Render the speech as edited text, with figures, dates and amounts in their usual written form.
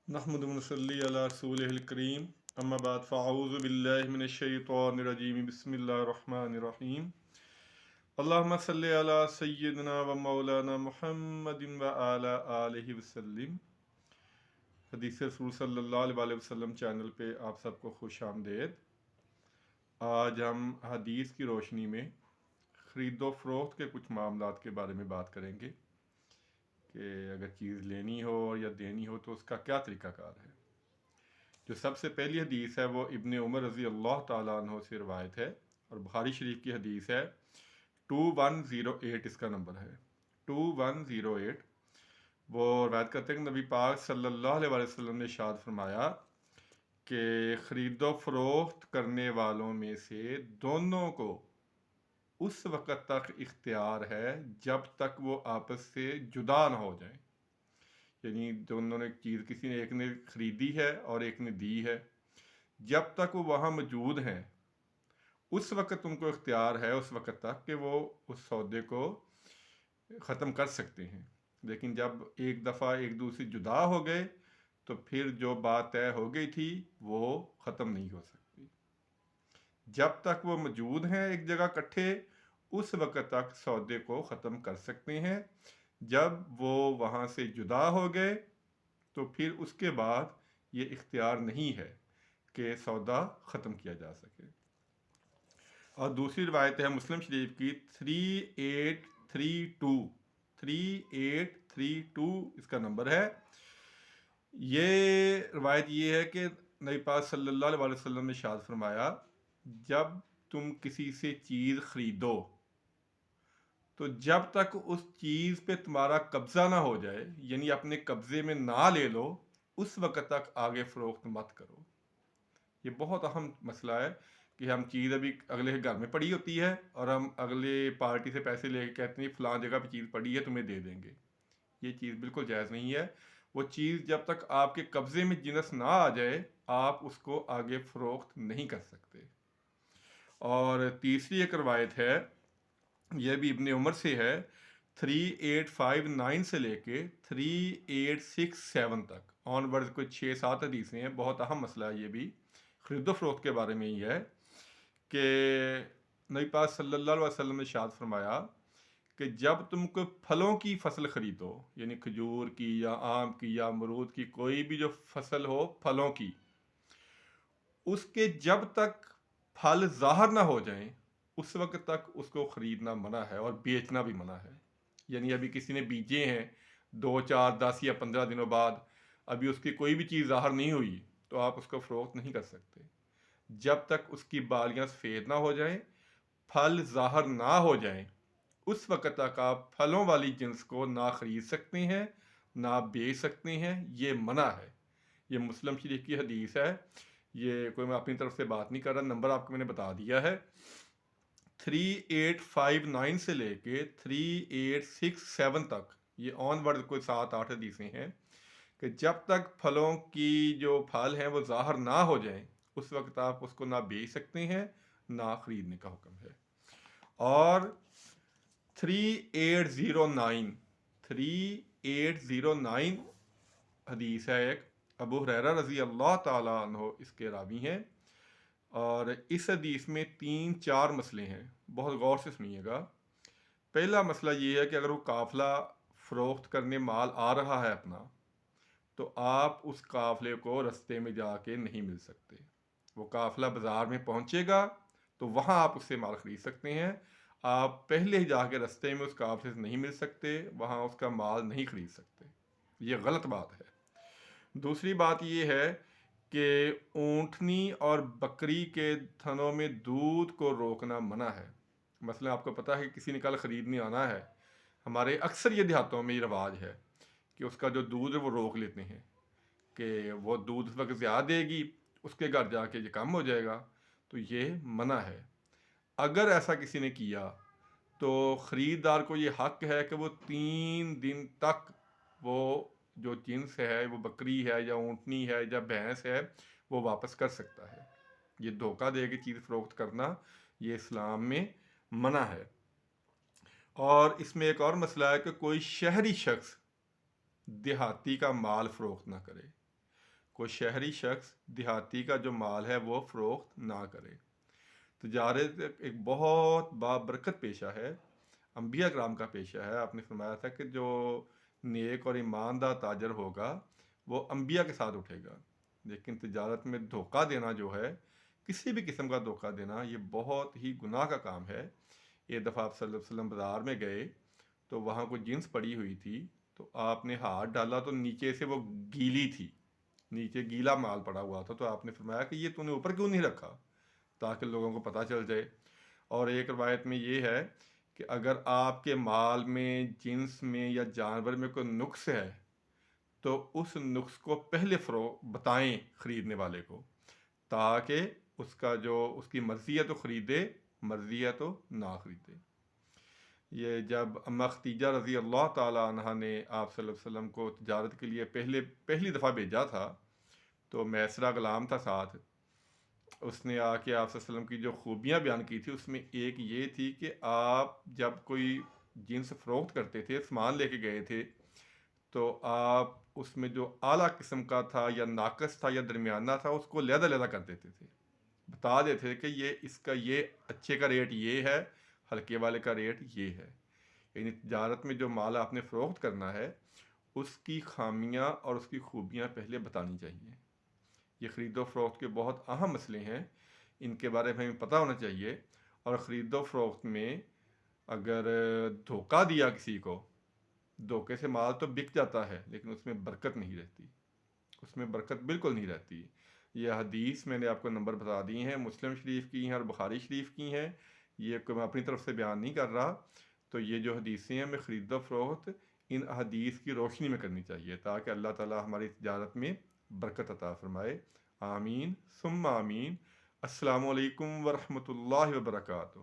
नहमदु व नसल्ली अला रसूलिहिल करीम अम्मा बाद फ़अऊज़ु बिल्लाहि मिनश शैतानिर रजीम बिस्मिल्लाहिर रहमानिर रहीम अल्लाहुम्मा सल्लि अला सय्यिदिना व मौलाना मुहम्मदिन व अला आलिहि वसल्लम। हदीस रसूल सल्लल्लाहु अलैहि वसल्लम चैनल पे आप सबको खुश आमदेद। आज हम हदीस की रोशनी में ख़रीदो फ़रोख्त के कुछ मामलात के बारे में बात करेंगे कि अगर चीज़ लेनी हो या देनी हो तो उसका क्या तरीक़ाकार है। जो सबसे पहली हदीस है वो इब्ने उमर रज़ी अल्लाह ताला अन्हो से रवायत है और बुखारी शरीफ की हदीस है। 2108 इसका नंबर है, 2108। वो रवायत करते हैं कि नबी पाक सल्लल्लाहु अलैहि वसल्लम ने इरशाद फरमाया कि ख़रीदो फ़रोख्त करने वालों में से दोनों को उस वक़्त तक इख्तियार है जब तक वो आपस से जुदा ना हो जाएं। यानी दोनों ने चीज़, किसी ने, एक ने ख़रीदी है और एक ने दी है, जब तक वो वहाँ मौजूद हैं उस वक़्त उनको इख्तियार है उस वक़्त तक कि वो उस सौदे को ख़त्म कर सकते हैं। लेकिन जब एक दफ़ा एक दूसरे जुदा हो गए तो फिर जो बात तय हो गई थी वो ख़त्म नहीं हो सकती। जब तक वो मौजूद हैं एक जगह इकट्ठे उस वक़्त तक सौदे को ख़त्म कर सकते हैं। जब वो वहाँ से जुदा हो गए तो फिर उसके बाद ये इख्तियार नहीं है कि सौदा ख़त्म किया जा सके। और दूसरी रवायत है मुस्लिम शरीफ की 3832 इसका नंबर है। ये रवायत ये है कि नबी पाक सल्लल्लाहु अलैहि वसल्लम ने इरशाद फरमाया, जब तुम किसी से चीज़ ख़रीदो तो जब तक उस चीज़ पे तुम्हारा कब्ज़ा ना हो जाए, यानी अपने कब्ज़े में ना ले लो, उस वक़्त तक आगे फ़रोख्त मत करो। ये बहुत अहम मसला है कि हम चीज़ अभी अगले के घर में पड़ी होती है और हम अगले पार्टी से पैसे लेके कहते हैं फ़लाँ जगह पे चीज़ पड़ी है तुम्हें दे देंगे। ये चीज़ बिल्कुल जायज़ नहीं है। वो चीज़ जब तक आपके कब्ज़े में जिनस ना आ जाए आप उसको आगे फ़रोख्त नहीं कर सकते। और तीसरी एक रवायत है, यह भी इब्ने उमर से है, 3859 से लेके 3867 तक ऑनवर्ड कोई 6-7 हदीसें हैं। बहुत अहम मसला है ये भी, ख़रीदो फ़रोख्त के बारे में ही है कि नबी पाक सल्लल्लाहु अलैहि वसल्लम ने इरशाद फरमाया कि जब तुम कोई फलों की फसल ख़रीदो, यानी खजूर की या आम की या अमरूद की, कोई भी जो फसल हो फलों की, उसके जब तक फल ज़ाहर ना हो जाएं उस वक्त तक उसको ख़रीदना मना है और बेचना भी मना है। यानी अभी किसी ने बीजे हैं 2, 4, 10 या 15 दिनों बाद, अभी उसकी कोई भी चीज़ ज़ाहर नहीं हुई तो आप उसको फ़रोख्त नहीं कर सकते। जब तक उसकी बालियाँ सफ़ेद ना हो जाएं, फल ज़ाहर ना हो जाएं, उस वक़्त तक आप फलों वाली जिन्स को ना ख़रीद सकते हैं ना बेच सकते हैं। ये मना है। ये मुस्लिम शरीफ की हदीस है। ये कोई मैं अपनी तरफ से बात नहीं कर रहा, नंबर आपको मैंने बता दिया है। 3859 से लेके 3867 तक ये ऑनवर्ड कोई 7-8 हदीसें हैं कि जब तक फलों की जो फल हैं वो ज़ाहर ना हो जाएं उस वक्त आप उसको ना बेच सकते हैं ना ख़रीदने का हुक्म है। और 3809 हदीस है एक, अबू हुरैरा रज़ी अल्लाह ताला अन्हो इसके रावी हैं। और इस हदीस में 3-4 मसले हैं, बहुत गौर से सुनिएगा। पहला मसला ये है कि अगर वो काफ़िला फ़रोख्त करने माल आ रहा है अपना, तो आप उस काफ़िले को रास्ते में जाके नहीं मिल सकते। वो काफ़िला बाज़ार में पहुंचेगा तो वहाँ आप उससे माल ख़रीद सकते हैं। आप पहले ही जाके रास्ते में उस काफ़िले से नहीं मिल सकते, वहाँ उसका माल नहीं ख़रीद सकते। ये गलत बात है। दूसरी बात ये है कि ऊँटनी और बकरी के थनों में दूध को रोकना मना है। मसलन आपको पता है कि किसी ने कल ख़रीदने आना है, हमारे अक्सर ये देहातों में ये रिवाज है कि उसका जो दूध है वो रोक लेते हैं कि वो दूध उस वक्त ज़्यादा देगी, उसके घर जाके ये कम हो जाएगा, तो ये मना है। अगर ऐसा किसी ने किया तो ख़रीदार को ये हक है कि वो 3 दिन तक वो जो जिन्स है, वो बकरी है या ऊँटनी है या भैंस है, वो वापस कर सकता है। ये धोखा दे के चीज़ फ़रोख्त करना ये इस्लाम में मना है। और इसमें एक और मसला है कि कोई शहरी शख्स देहाती का माल फ़रोख्त ना करे। کوئی شہری شخص دیہاتی کا جو مال ہے وہ فروخت نہ کرے۔ تجارت ایک بہت بابرکت پیشہ ہے، انبیاء کرام کا پیشہ ہے۔ آپ نے فرمایا تھا کہ جو نیک اور ایماندار تاجر ہوگا وہ انبیاء کے ساتھ اٹھے گا، لیکن تجارت میں دھوکہ دینا جو ہے، کسی بھی قسم کا دھوکہ دینا، یہ بہت ہی گناہ کا کام ہے۔ ایک دفعہ آپ صلی اللہ علیہ وسلم بازار میں گئے تو وہاں کوئی جنس پڑی ہوئی تھی، تو آپ نے ہاتھ ڈالا تو نیچے سے وہ گیلی تھی، نیچے گیلا مال پڑا ہوا تھا، تو آپ نے فرمایا کہ یہ تو نے اوپر کیوں نہیں رکھا تاکہ لوگوں کو پتہ چل جائے۔ اور ایک روایت میں یہ ہے کہ اگر آپ کے مال میں، جنس میں یا جانور میں کوئی نقص ہے تو اس نقص کو پہلے بتائیں خریدنے والے کو، تاکہ اس کی مرضی ہے تو خریدے، مرضی ہے تو نہ خریدے۔ یہ جب اماں ختیجہ رضی اللہ تعالیٰ عنہ نے آپ صلی اللہ علیہ وسلم کو تجارت کے لیے پہلی دفعہ بھیجا تھا، تو میسرہ غلام تھا ساتھ، اس نے آ کے آپ صلی اللہ علیہ وسلم کی جو خوبیاں بیان کی تھی، اس میں ایک یہ تھی کہ آپ جب کوئی جنس فروخت کرتے تھے، سامان لے کے گئے تھے، تو آپ اس میں جو اعلیٰ قسم کا تھا یا ناقص تھا یا درمیانہ تھا، اس کو علیحدہ علیحدہ کر دیتے تھے، بتا دیتے تھے کہ یہ اچھے کا ریٹ یہ ہے، ہلکے والے کا ریٹ یہ ہے۔ یعنی تجارت میں جو مال آپ نے فروخت کرنا ہے، اس کی خامیاں اور اس کی خوبیاں پہلے بتانی چاہیے۔ یہ خرید و فروخت کے بہت اہم مسئلے ہیں، ان کے بارے میں ہمیں پتہ ہونا چاہیے۔ اور خرید و فروخت میں اگر دھوکہ دیا کسی کو، دھوکے سے مال تو بک جاتا ہے لیکن اس میں برکت نہیں رہتی، اس میں برکت بالکل نہیں رہتی۔ یہ حدیث میں نے آپ کو نمبر بتا دی ہیں، مسلم شریف کی ہیں اور بخاری شریف کی ہیں، یہ کوئی میں اپنی طرف سے بیان نہیں کر رہا۔ تو یہ جو حدیثیں ہیں، ہمیں خرید و فروخت ان حدیث کی روشنی میں کرنی چاہیے، تاکہ اللہ تعالی ہماری تجارت میں برکت عطا فرمائے۔ آمین ثم آمین۔ السلام علیکم ورحمۃ اللہ وبرکاتہ۔